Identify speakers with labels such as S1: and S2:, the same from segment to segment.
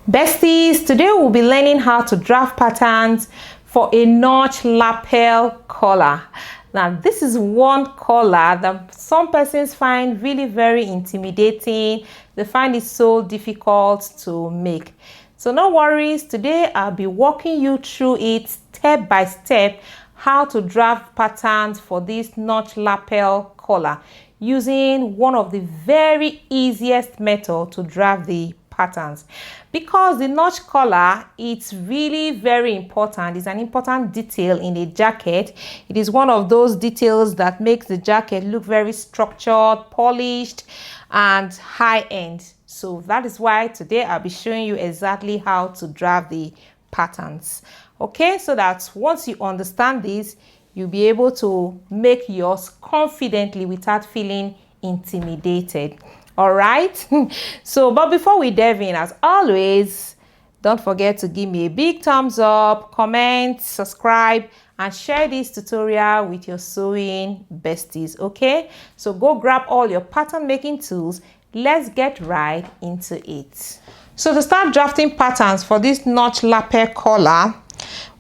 S1: Besties, today we'll be learning how to draft patterns for a notch lapel collar. Now, this is one collar that some persons find really very intimidating. They find it so difficult to make. So no worries, today I'll be walking you through it step by step, how to draft patterns for this notch lapel collar using one of the very easiest methods to draft the patterns. Because the notch collar, it's really very important. It's an important detail in a jacket. It is one of those details that makes the jacket look very structured, polished, and high-end. So that is why today I'll be showing you exactly how to draft the patterns. Okay, so that once you understand this, you'll be able to make yours confidently without feeling intimidated. All right. So, but before we dive in, as always, don't forget to give me a big thumbs up, comment, subscribe, and share this tutorial with your sewing besties. Okay, so go grab all your pattern making tools. Let's get right into it. So to start drafting patterns for this notch lapel collar,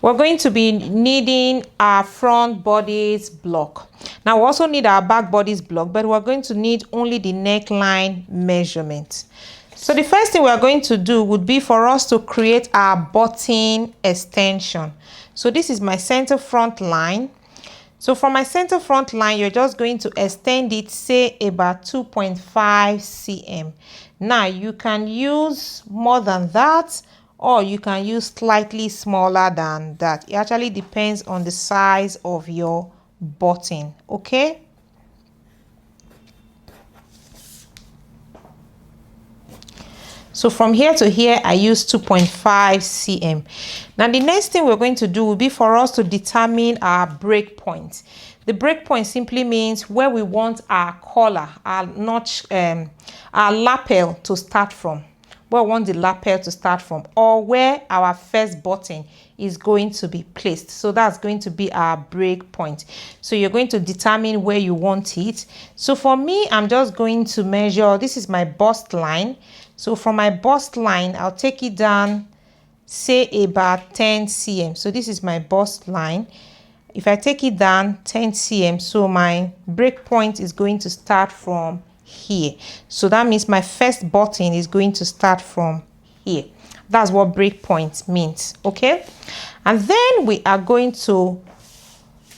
S1: we're going to be needing our front bodice block. Now we also need our back bodice block, but we're going to need only the neckline measurement. So the first thing we're going to do would be for us to create our button extension. So this is my center front line. So for my center front line, you're just going to extend it, say about 2.5 cm. Now you can use more than that, or you can use slightly smaller than that. It actually depends on the size of your button. Okay, so from here to here I use 2.5 cm. Now the next thing we're going to do will be for us to determine our breakpoint. The breakpoint simply means where we want our collar, our notch, our lapel to start from. Where we want the lapel to start from, or where our first button is going to be placed. So that's going to be our break point. So you're going to determine where you want it. So for me, I'm just going to measure, this is my bust line. So from my bust line, I'll take it down, say about 10 cm. So this is my bust line. If I take it down 10 cm, so my break point is going to start from here. So that means my first button is going to start from here. That's what break point means. Okay, and then we are going to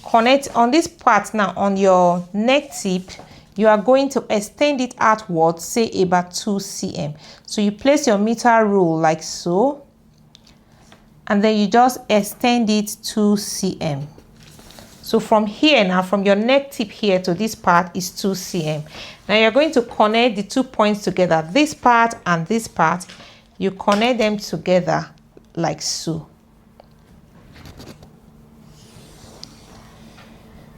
S1: connect on this part. Now on your neck tip, you are going to extend it outwards, say about 2 cm. So you place your meter rule like so, and then you just extend it 2 cm. So from here now, from your neck tip here to this part is 2 cm. Now you're going to connect the 2 points together, this part and this part. You connect them together like so.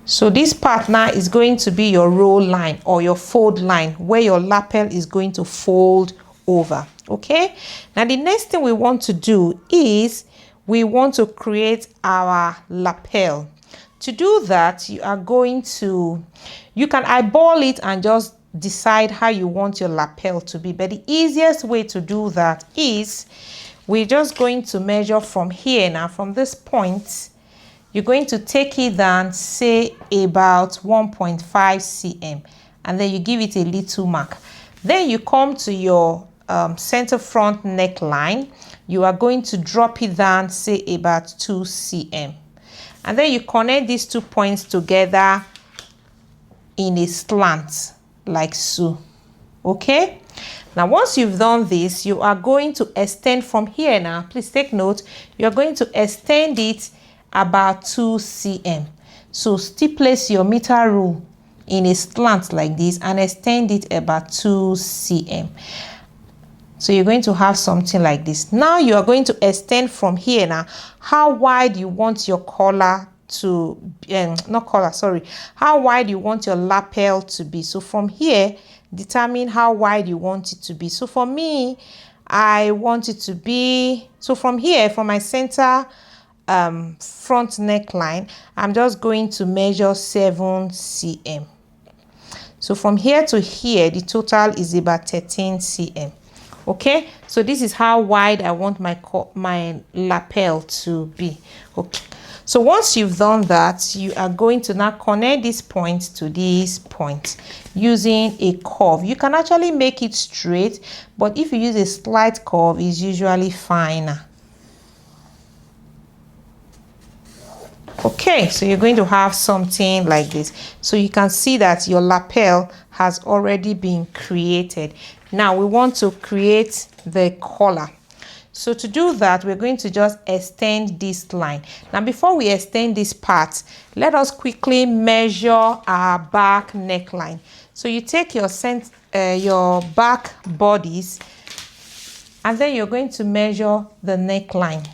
S1: So this part now is going to be your roll line or your fold line, where your lapel is going to fold over. Okay, now the next thing we want to do is we want to create our lapel. To do that, you are going to, you can eyeball it and just decide how you want your lapel to be. But the easiest way to do that is we're just going to measure from here. Now from this point, you're going to take it down, say about 1.5 cm, and then you give it a little mark. Then you come to your center front neckline. You are going to drop it down, say about 2 cm. And then you connect these 2 points together in a slant like so. Okay, now once you've done this, you are going to extend from here. Now please take note, you're going to extend it about 2 cm. So still place your meter rule in a slant like this and extend it about 2 cm. So you're going to have something like this. Now you are going to extend from here. Now how wide you want your collar to how wide you want your lapel to be. So from here, determine how wide you want it to be. So for me, I want it to be, so from here, from my center front neckline, I'm just going to measure 7 cm. So from here to here, the total is about 13 cm. Okay, So this is how wide I want my lapel to be. Okay. So once you've done that, you are going to now connect this point to this point using a curve. You can actually make it straight, but if you use a slight curve, it's usually finer. Okay, so you're going to have something like this. So you can see that your lapel has already been created. Now we want to create the collar. So to do that, we're going to just extend this line. Now, before we extend this part, let us quickly measure our back neckline. So you take your back bodies, and then you're going to measure the neckline.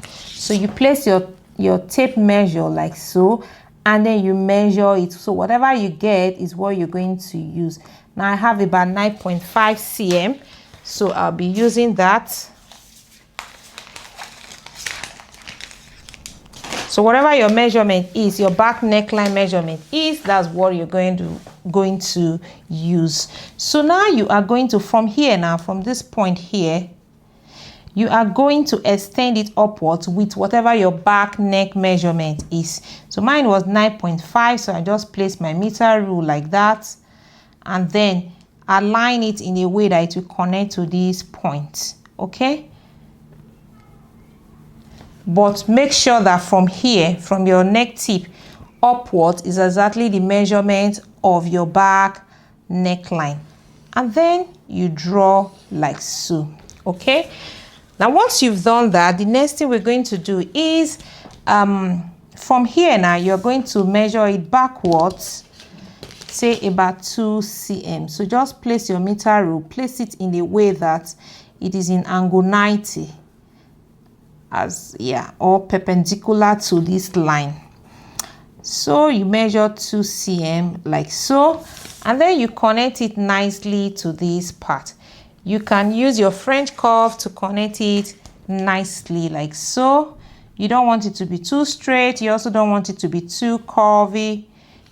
S1: So you place your tape measure like so, and then you measure it. So whatever you get is what you're going to use. Now I have about 9.5 cm. So I'll be using that. So whatever your measurement is, your back neckline measurement is, that's what you're going to use. So now you are going to, from here now, from this point here, you are going to extend it upwards with whatever your back neck measurement is. So mine was 9.5, so I just placed my meter rule like that, and then align it in a way that it will connect to these points. Okay, but make sure that from here, from your neck tip upwards, is exactly the measurement of your back neckline, and then you draw like so. Okay, now once you've done that, the next thing we're going to do is from here now you're going to measure it backwards, say about 2 cm. So just place your meter rule, place it in a way that it is in angle 90, or perpendicular to this line. So you measure 2 cm like so, and then you connect it nicely to this part. You can use your French curve to connect it nicely like so. You don't want it to be too straight, you also don't want it to be too curvy.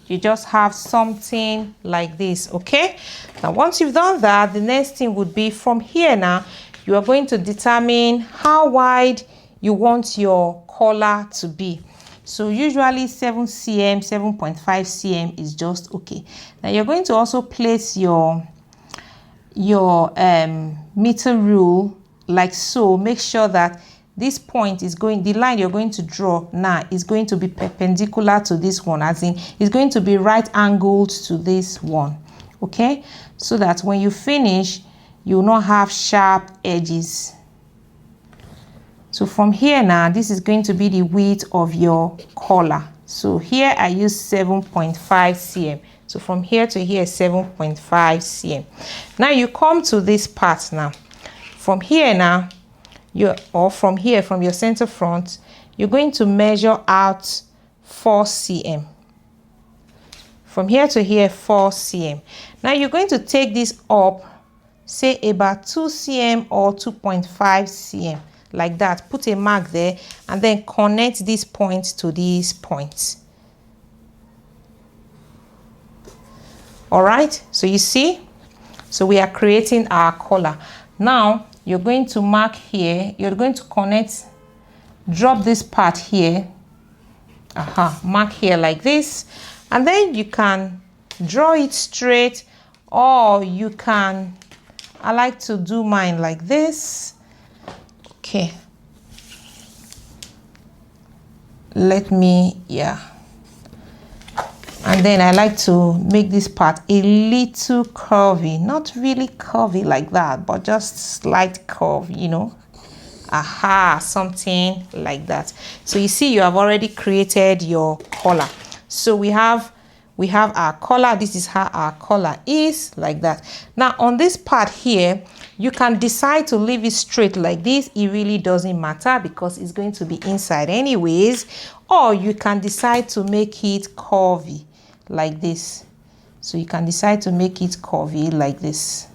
S1: You just have something like this. Okay, now once you've done that, the next thing would be from here now you are going to determine how wide you want your collar to be. So usually 7 cm, 7.5 cm is just okay. Now you're going to also place your meter rule like so. Make sure that this point is going, the line you're going to draw now is going to be perpendicular to this one, as in it's going to be right angled to this one. Okay, so that when you finish, you will not have sharp edges. So from here now, this is going to be the width of your collar. So here I use 7.5 cm. So from here to here, 7.5 cm. Now you come to this part now. From here now, from here, from your center front, you're going to measure out 4 cm. From here to here, 4 cm. Now you're going to take this up, say about 2 cm or 2.5 cm, like that. Put a mark there, and then connect these points to these points. All right, so you see, so we are creating our collar. Now you're going to mark here, you're going to connect, drop this part here, mark here like this, and then you can draw it straight, or you can, I like to do mine like this. Okay, let me, and then I like to make this part a little curvy, not really curvy like that, but just slight curve, you know. Something like that. So you see, you have already created your collar. So we have our collar. This is how our collar is, like that. Now on this part here, you can decide to leave it straight like this. It really doesn't matter because it's going to be inside anyways. Or you can decide to make it curvy like this. So you can decide to make it curvy like this.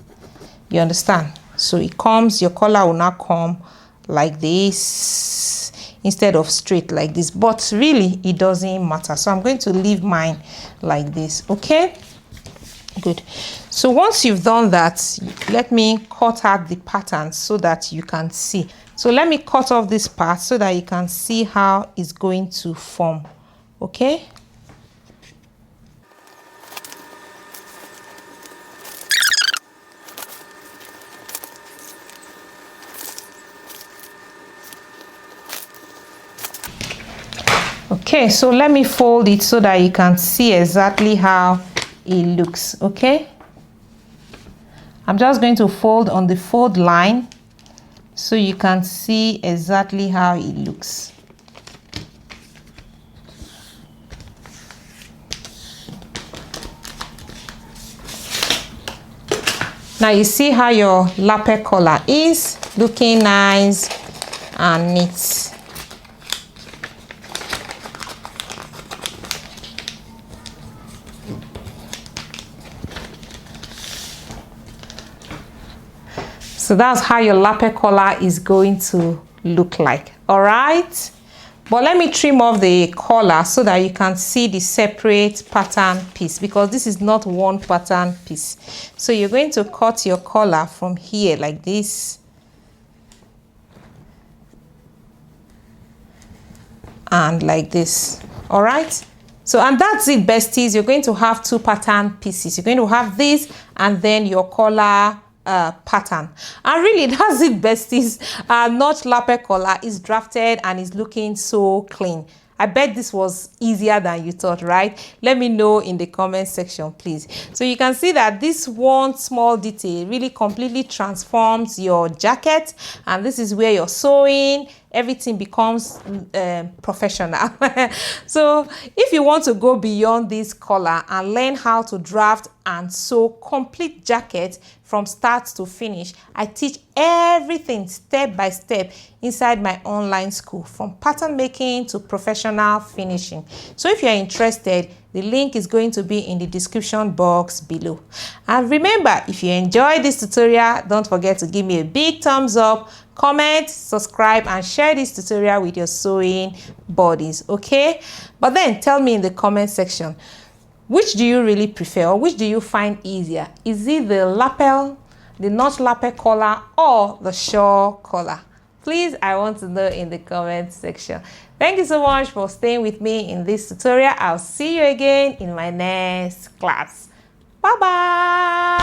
S1: You understand? So it comes, your collar will not come like this instead of straight like this, but really it doesn't matter. So I'm going to leave mine like this. Okay, Good. So once you've done that, let me cut out the pattern so that you can see. So let me cut off this part so that you can see how it's going to form. Okay. Okay, so let me fold it so that you can see exactly how it looks. Okay, I'm just going to fold on the fold line so you can see exactly how it looks. Now you see how your lapel collar is looking nice and neat. So that's how your lapel collar is going to look like. All right, but let me trim off the collar so that you can see the separate pattern piece, because this is not one pattern piece. So you're going to cut your collar from here like this, and like this. All right, so and that's it, besties. You're going to have two pattern pieces. You're going to have this and then your collar pattern, and really that's it, besties. Notch lapel collar is drafted and is looking so clean. I bet this was easier than you thought, right? Let me know in the comment section, please. So you can see that this one small detail really completely transforms your jacket, and this is where you're sewing. Everything becomes professional. So if you want to go beyond this collar and learn how to draft and sew complete jackets from start to finish, I teach everything step by step inside my online school, from pattern making to professional finishing. So if you're interested, the link is going to be in the description box below. And remember, if you enjoyed this tutorial, don't forget to give me a big thumbs up, comment, subscribe, and share this tutorial with your sewing buddies, okay? But then tell me in the comment section, which do you really prefer, or which do you find easier? Is it the lapel, the notch lapel collar, or the shawl collar? Please, I want to know in the comment section. Thank you so much for staying with me in this tutorial. I'll see you again in my next class. Bye-bye.